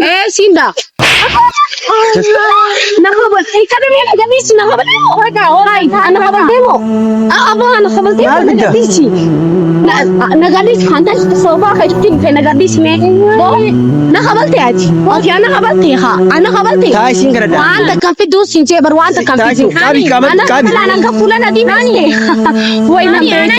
إيه سيدا نخبل كلام يا جميس نخبل هاي أنا خبل ديمو أبا أنا خبل ديمو نقديسي نقديس خانتاش تصوبا خشتين في نقديس مين نخبل تاجي أوكي أنا خبلتي ها أنا خبلتي تاي سينغردا وأنت كم في دوس سنجبر وأنت كم في كابي أنا كفولنا دي ماني وين أنا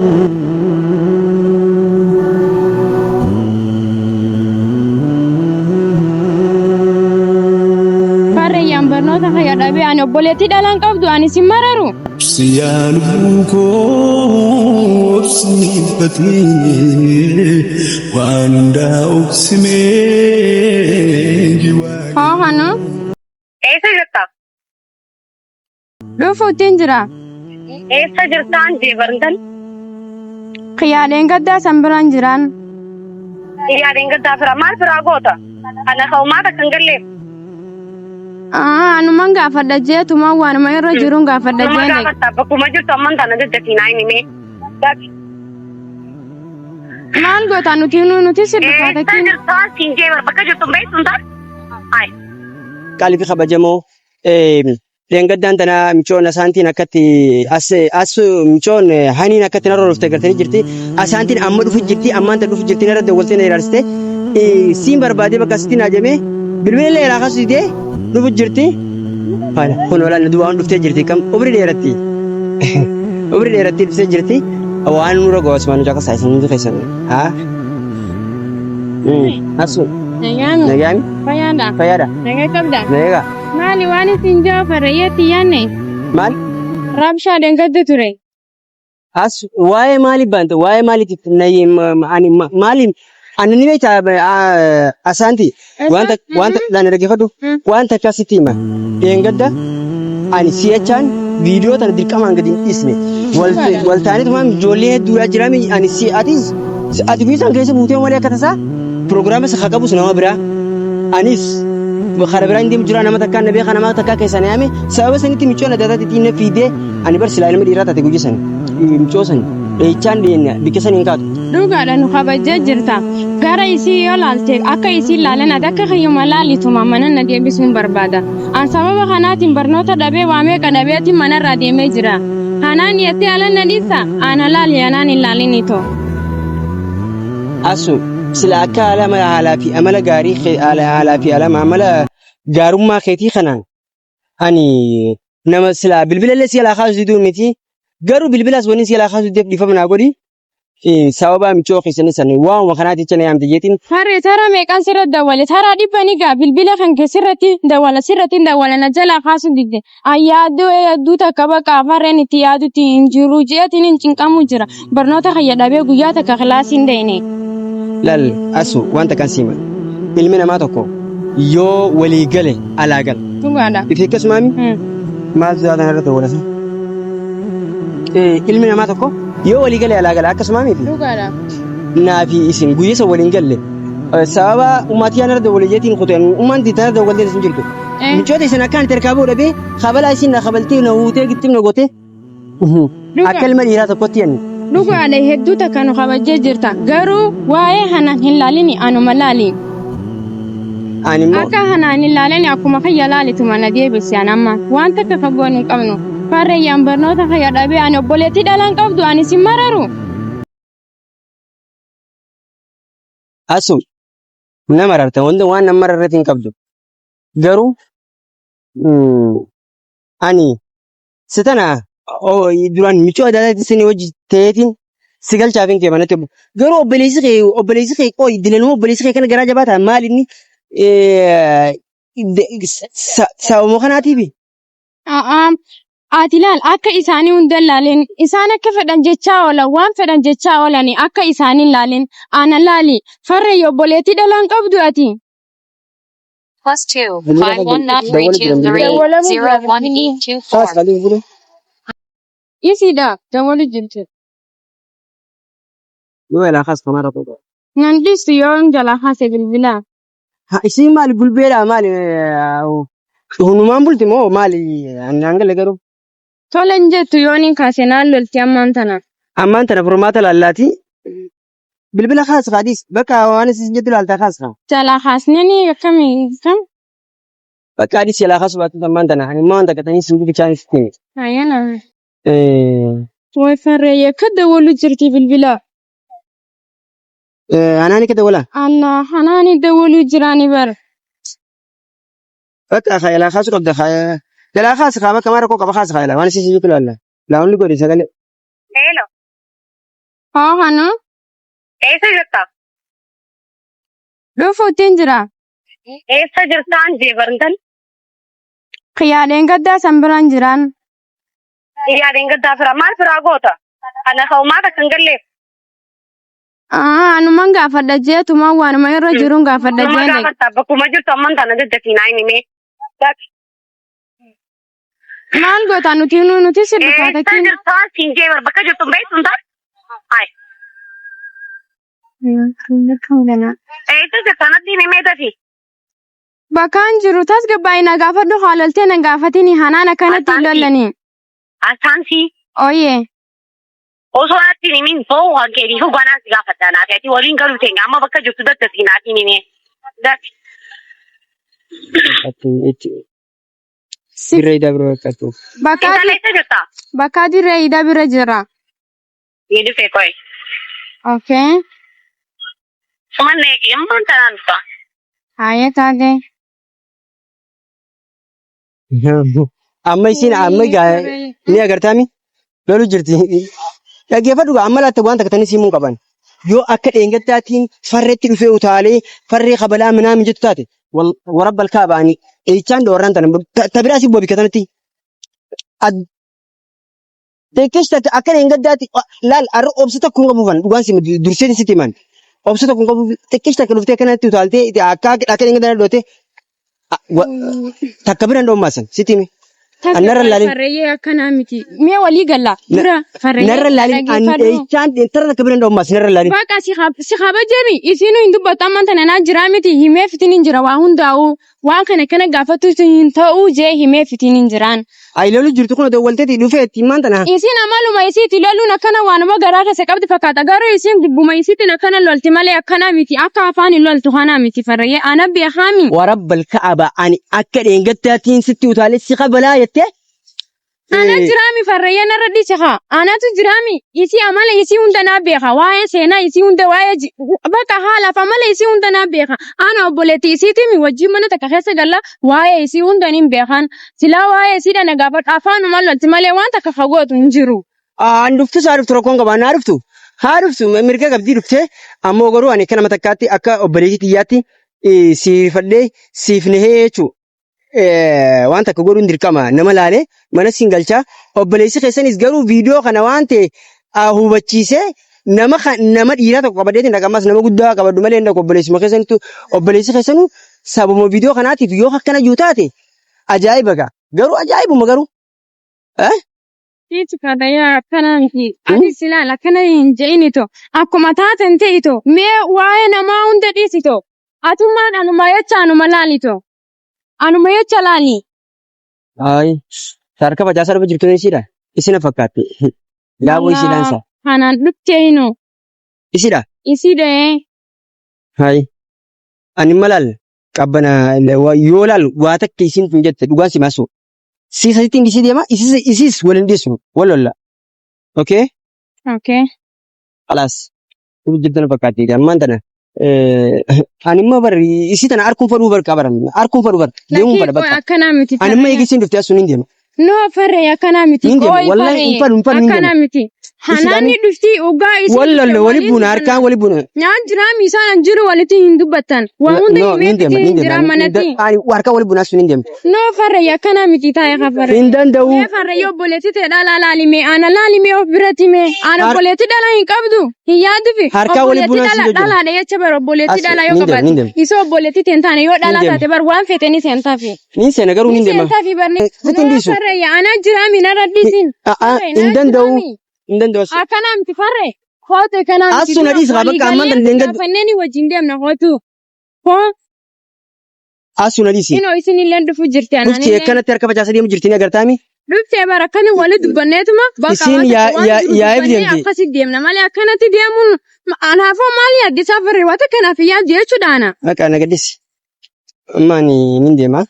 barnoota fayyadabe ani obboleettii dhalaan qabdu ani si mararu siyaanuko sifati wanda uksime haa hanu eessa jirta dhufuutiin jira eessa jirtaan jeebarntal qiyaadheen gaddaa san biraan jiraan yaadeen gaddaa fira maal firaa goota ana hawmaata kan galleef anuman gaafadha jeetuma waanuma irra jiruun gaafadha jeene bakkuma jirtu amman tana jajjatinaa himime maal goota nuti sirbifaata eessa jirtaan siin jeebar bakka jirtu beektuun taat ay qaalifi kabajamoo Rengaddan tana michoon asaantiin akkatti as michoon haniin akkatti narra dhufte gartanii jirti. Asaantiin amma dhufu jirti ammaan ta dhufu jirti narra dawwaltee na ilaaliste. Siin barbaadee bakka asitti na ajamee bilbila illee ilaa kasutee dhufu jirti. Faana kun walaan duwwaan dhuftee jirti kam umri dheeratti. Umri dheeratti dhuftee jirti. Waan nurra goos maanu jaka saayisan nuti keessan. Haa. Asu. Nagaami. Fayyada. nagaa qabda Nagaa. maali waan isin jaafarayyeetti yaanne Maal? rabshaadheen gadda ture As waa'ee maaliif banta waa'ee maaliitiif ani maaliin ani ni beektaa asaanti wanta dhaan dhaggeeffadhu wanta akkasitti hima dheengadda ani si'achaan viidiyoo tana dirqamaan gadi hin dhiisne wal taanituma ijoollee hedduudhaa jirami ani ati biisan keessa buutee malee akka tasaa piroogiraama isa haa qabus nama biraa anis khara biraa inni jira nama takka nabii kana nama takka keessan yaame sababa sanitti michoon adda addaatti na fiidee ani bar silaa ilma dhiiraa taate guyyisan michoosan dheechaan dheenya bikkisan hin kaatu. dhugaadha nu kabajjee jirta gara isii yoo laalte akka isii laalan ati akka kayyuma laalituma mana na deebisuun barbaada an sababa kanaatiin barnoota dhabee waameeqa dhabeetiin manarraa deemee jira kanaan yettee alan na dhiisa ana laali anaan hin laalinito. Asu sila akka haalaa fi amala gaarii haalaa fi amala gaarummaa keetii kanaan ani nama sila bilbila illee si alaa kaasuu diduu miti garuu bilbilas wani si alaa kaasuu dhiifama naa godhi sababa michoo keessanii san waanuma kanaati jecha na yaamte jeetiin. Harree tara meeqaan sirratti dawwale taraa dhibbanii gaa bilbila kan kee sirratti dawwala na jalaa kaasuu didde yaaduu takka bakka afarreen itti yaadutti hin jiru jeetiin hin cinqamu jira barnoota kayya dhabee guyyaa takka kilaasii hin deene. Lal asu wanta kan siima ilmi namaa tokko yoo walii gale alaa gala. Dhugaadha. Ifi akkasumaami maal sodaatan irratti dawwalasa. Ilmi namaa tokko yoo walii gale alaa gala akkasumaami. Dhugaadha. Naafi isin guyyeessa waliin galle sababa ummatiyaa narra dawwale jeetiin kuteen ummanti tana dawwaltee isin jirtu. Michoota isin akkaan terkaabuu dhabee kabalaa isin na kabaltee na huutee gittim na gootee akka ilma dhiiraa tokkotti yanni. Dhugaadha hedduu takka nu kabajjee jirta garuu waa'ee hanaan hin laalini anuma laali. Akka hanaan hin laalini akkuma kayya laalitu mana deebisi anamma waan takka fagoon hin qabnu farreeyyaan barnoota kayya dhabee ani obboleettii dhalaan qabdu ani si mararu. Asu nama rarta waan nama rarrati hin qabdu garuu ani sitana duraan michoo adda addaatti isin hojii ta'eetiin si galchaafin kee manatti garuu obboleessi kee qoy dilanuma obboleessi kee kana garaa jabaata maal inni sababuma kanaatiif. Ati laal akka isaanii hundan laalin isaan akka fedhan jechaa oolan waan fedhan jechaa oolani akka isaanii laalin ana laali farreeyyo obboleettii dhalaan qabdu ati. +2 51932301824. Isiidha dabalu jirti. Yoo ilaa kaas kamaara tokko. Nan dhiistu yoo jala haase bilbilaa. Isiin maali gulbeedhaa maali hunumaan bulti moo maali hangale garuu. Tolan jettu yoo niin kaase naan lolti ammaan tana. Ammaan tana furmaata laallaati بالبلا خاص غاديس بكا وانا سجدت له على خاص Jalaa kaasnanii kam? بكا غاديس يلا خاص بات ما عندنا يعني ما عندك تاني سوق كان ستين Ayana. إيه Way farreeyya ka dawalu jirti bilbila. أنا هني كده ولا Allah hanaani dawalu jiraani bar. بكا خيلا خاص قبل خيلا يلا خاص خا بكا ما ركوا كبا خاص خيلا وانا سجدت له لا لا أقول لك سجل Hello. Haa hanu Eessa jirta? dhufuutiin jira. Eessa jirtaan jeebartan? Qiyaadheen gaddaa sanbiraan jiraan. Yaadeen gaddaa fira maal firaa goota? Ana hawmaata kan galleef. Anuman gaafadha jeetuma waanuma irra jiruun gaafadha Nama jeene. gaafatta bakkuma jirtu amman tana daddafiinaa himee. Maal goota nuti sirbifaata Eessa kiin. jirtaan siin jeebar bakka jirtu hin beektu hin taate? Hai. Eessa jirtaan addiin himee tafi? Bakkaan jiru tasgabbaa'ina gaafadhu haalaltee na gaafatini hanaan akkanatti hin lollanii. Asaansii. Ooyee. Osoo addiin himin boo hankeedii hubanaa si gaafadhaa naa fe'ati waliin galuu teenya amma bakka jirtu daddafiinaa himee. Dirree dabro akkatu Intala eessa jirtaa? Bakka dirree ida bira jira. Ni dhufee qoy. Okay. Sumanne amman tanaan dhufa. Haayee taatee. amma isin amma ni agartami lolu jirti dhaggeeffadhu amma laatte waan takkatanii simuu qaban yoo akka dheengattaatiin farreetti dhufee utaalee farree kabalaa minaamin jettu taate warabbal kaabaanii eechaan dhoorran tan tabiraa si boobi katanatti teekkesh taate akka dheengaddaatti laal arra obsa tokko hin qabuufan dhugaan si durseen sitti himan obsa tokko hin qabuuf teekkesh takka dhuftee kanatti utaaltee akka dheengaddaa dhoote takka biraan dhoomaasan sitti hime. Anarra laalin. Farreeyyee akkanaa miti. Mee walii galla. Bira farreeyyee. Narra laalin eechaan tarra akka biraan dhoomaasan narra laalin. Baqa si qaba jemi isiinu hin dubbatu amman tana naa jira miti himee fitiin hin jira waa hundaa'u waan kana gaafatu hin ta'uu jee himee fitiin hin jiraan. Ayi lolu jirtu kun walteeti dhufeetti maan tana. Isiin amaluma isiiti loluun akkana waanuma garaa keessa qabdi fakkaata garuu isiin gubbuma isiitiin akkana lolti malee akkana miti akka afaan hin loltu kanaa miti farreeyyee ana beekaami. Warabbal ka'aba ani akka dheengattaatiin sitti utaalee si qabalaa jettee. Ana jiraami farreeyyee narra dhiise haa anatu jiraami isii amala isii hunda naa beeka waa'ee seenaa isii hunda waa'ee bakka haalaaf amala isii hunda naa beeka ana obboleetti isiitimi wajjin mana takka keessa galla waa'ee isii hunda hin beekan silaa waa'ee isii dhana gaafadhu afaanuma lolti malee waan takka fagootu hin jiru. An dhuftu saa dhuftu rakkoon qabaa naa dhuftu haa dhuftu mirga qabdii dhuftee ammoo garuu ani akka nama takkaatti akka obboleetti xiyyaatti siifadhee siif nahee jechuudha. Waan takka godhuun dirqama nama laalee mana siin galchaa obboleessi keessanis garuu viidiyoo kana waan ta'e hubachiisee nama dhiiraa tokko qabadheetiin dhaqamas nama guddaa qabadhu malee hin dhaqu obboleessi keessanuu sababa viidiyoo kanaatiif yoo akkana jiru taate ajaa'iba garuu ajaa'ibuma garuu. Siiti farreeyyaa akkana miti ati silaal akkana hin je'inito akkuma taaten ta'ito mee waa'ee namaa hunda dhiisito atummaan anuma jecha anuma laalito. Anuma jecha laali. Ayi sarka facaasaa dhufa jirtu isiidha. Isina fakkaatte. Daaboo isiidhaan isaa. Kanaan dhuftee hinu. Isiidha. Isiidha. Ayi. Ani malaal qabbana yoo laal waa takka isin tun jette dhugaan si maasu. Siisatti ingisii deema isis waliin dhiyeessu walolla. Okay. Okay. Alaas. Dhufu jirtu na fakkaatti ammaan tana. Anima bari isi tana arkun faduu bar qabaran arkun faduu bar deemu bar bakka akkana miti anima eegisiin dhufte asun hin deema no farre akkana miti wallahi hin faduu akkana miti hanaanni dhufti ugaa isi wallahi wali buna harkaan wali buna nyaan jiraami isaan jiru walitti hin dubbatan waa hunda hin jira manatti ani harkaan wali buna asun hin deema no farre akkana miti taa'e qabarre hin danda'u farre yoo boleetti ta'e dhala laalime ana laalime of birati me ana boleetti dhala hin qabdu hin yaaddufi harkaan wali buna asun dhala dha jecha bar boleetti dhala yoo qabatu isoo boleetti teentaane yoo dhala taate bar waan feeteni seentaafi niin seena garuu hin deema seentaafi barne dhiisu farre ana jiraami narra dhiisin hin danda'u hin danda'u akkana miti farre koote kana miti asuna dhiisa bakka amman dandeenga fanneni wajjin deemna kootu koo Asuna disi. Inoo isinillee dhufu jirti Dhufti akkanatti harka facaasanii deemu jirtini agartaami. Dhuftee bara akkana wali dubbanneetuma Isin yaa evidenti. akkasi deemna malee akkanatti deemuun anaafoo maali addisaa firri wata kanaaf yaa jechuudhaana. Maqaa nagadis. Maani nin deema.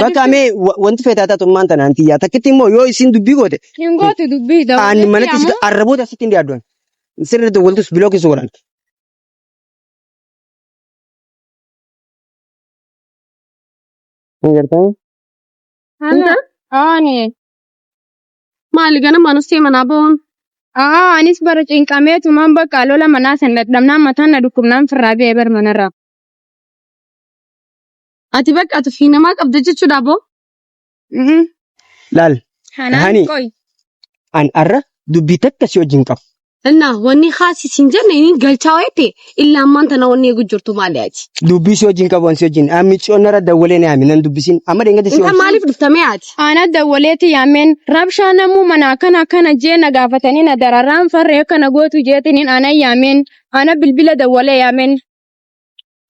Bakka mee wanti feetaa taatu maan tanaan tiyyaa takkitti immoo yoo isin dubbii goote. Hin gootu dubbii Ani manatti arraboota asitti hin dhiyaaddoon. Sirriitti waltus bilookis godhan. Agartanii? Ani. Maali gana manustee manaa boon. Anis bara cinqameetumaan bakka lola manaa san dadhabnaan mataan na dhukkubnaan firraa ba'ee bar manarraa. Ati bakka ati fi namaa qabda jechuudha boo. Laal. Hanaan qoy. An arra dubbii takka si wajjin qabu. Innaa wanni haasi siin jenne inni galchaa wayite illa ammaan tana wanni eegu jirtu maali ati. Dubbii si wajjin qabu si wajjin. Ammi coonara dawwalee na yaami nan dubbisiin. Amma deengatti si Inta wajjin. maaliif dhuftamee ati? Ana dawwaleeti yaameen rabshaa namuu mana akkana jee na gaafatanii na dararaan farree kana gootu jeetiniin ana yaameen ana bilbila dawwalee yaameen.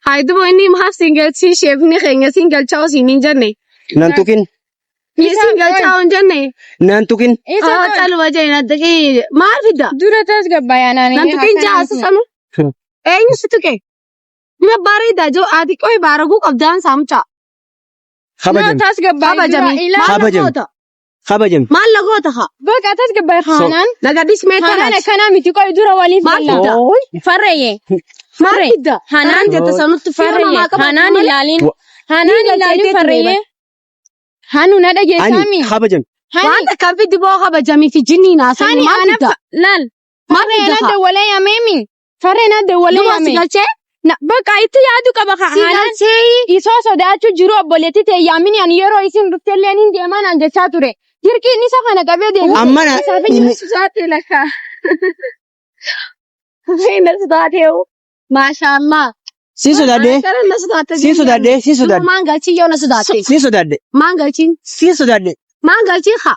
Hayidubo inni maaf siin galchii sheefni keenya siin galchaa siin hin jenne. Nan tukin. Siin galchaa hin jenne. Nan tukin. Isa Caluma jenne daqii maal fidda? dura taas gabbaayanaanii. Nan tukin jaasa sanu. Eenyu si tuke? Bima bareeda joo ati qoy baaraguu qabdaan saamcha. Kabajam. taas Kabajami. Kabajam. Kabajam. Maal lagoota haa? Bakka taas gabbaay haanaan. Nagadis Haanaan meeqanaati? akkanaa miti qoy dura waliif Maal galla. fidda? Farreeyye. Maal fidda? Hanaan jette sanutti Farreeyye. namaa qaba. Hanaan ilaaliin. Hanaan Ni ilaaliin galteetti farreeyye. Hanu na dhageessaami. Ani kabajam. Hani. Wanta kan fiddi boo kabajamii fi jinnii naasanii Hani maal ana fidda? laal. Maal Farreen fidda adda haa? walee yameemi. Farreen adda walee Numa si yame. galchee? Bakka itti yaadu qaba Si haanaan. galchee? Isoo sodaachuu jiru obboleetti ta'e yaamini ani yeroo isin dhuftellee ni deeman an jechaa ture. Dirqiin isa kana qabee deemu. Amma na inni Susaate lakka. Ina sudaateewu. Maashaallah. si sodaadde. Kana na sudaate. Si sodaadde. Si sodaadde. Maan galchii yoo na sudaate. Si sodaadde. Maan galchiin. Si sodaadde. Maan galchii haa?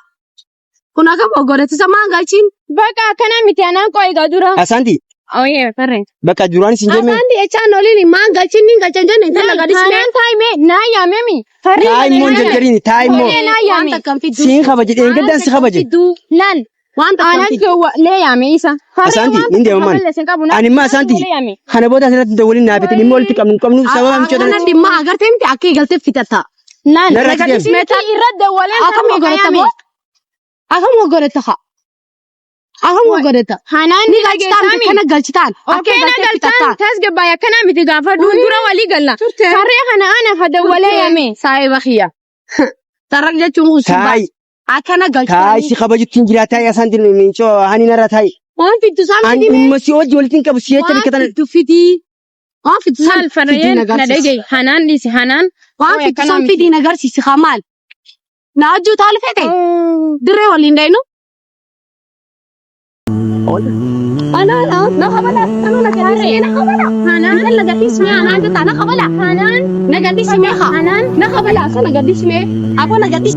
Kun akka boggorettisa maan galchiin? Bakka akkana miti anaan qo'iga dura. Asanti. Ooyee farreen. Bakka duraan isin jemme. Asaan echaan oliin maan galchiin ni galchan jenne intala gadisnee. Haanaan taa'imee naa yaamemi. Taa'immoo hin jarjariini taa'immoo. Ooyee naa yaame. Wanta kan fiddu. Siin kabaje dheengadaan si kabaje. Laal. Wanta kan Aanas fiddu. lee yaame isa. Asanti hin deemaman. Ani immoo asanti. Kana booda asirratti dawwaliin naafete dhimma walitti qabnu sababa michoota. Kana dhimma agartee miti akka eegaltee fitatta. Laal. Narra Gadis meetii irratti dawwaleen Akkam gogoreetta moo? Akkam gogoreetta haa? Akkam gogoreetta? Hanaan Ni ni galchitaan dhageessaami. kana galchitaan. Okkee na galtaan taas gabbaay akkana miti gaafa duundura walii galla. Farree kana ana fa dawwalee yaame. Saayee bakiyya. Sarara jechuun usubaa. Taayi. Akkana Taayi galchitaan. si kabajutti hin jira taayi asanti michoo hani narra taayi. Waan fiddu isaan Ani fidime. dhimma si wajji walitti hin qabu si jecha Waan bikkatan. fiddu fidii. Waan fiddu Saal isaan farreen na dhagee hanaan dhiisi hanaan. Waan Ooy, fiddu akkana isaan miti. fidii nagarsiisi haa maal? Na hojjuu taal fete? Dirree waliin daynu? Ana na kabala. Ano nagadisme na kabala. Hanan nagadisme anan jata na kabala. Hanan nagadisme ha. Hanan na kabala sa nagadisme. Ako nagadis.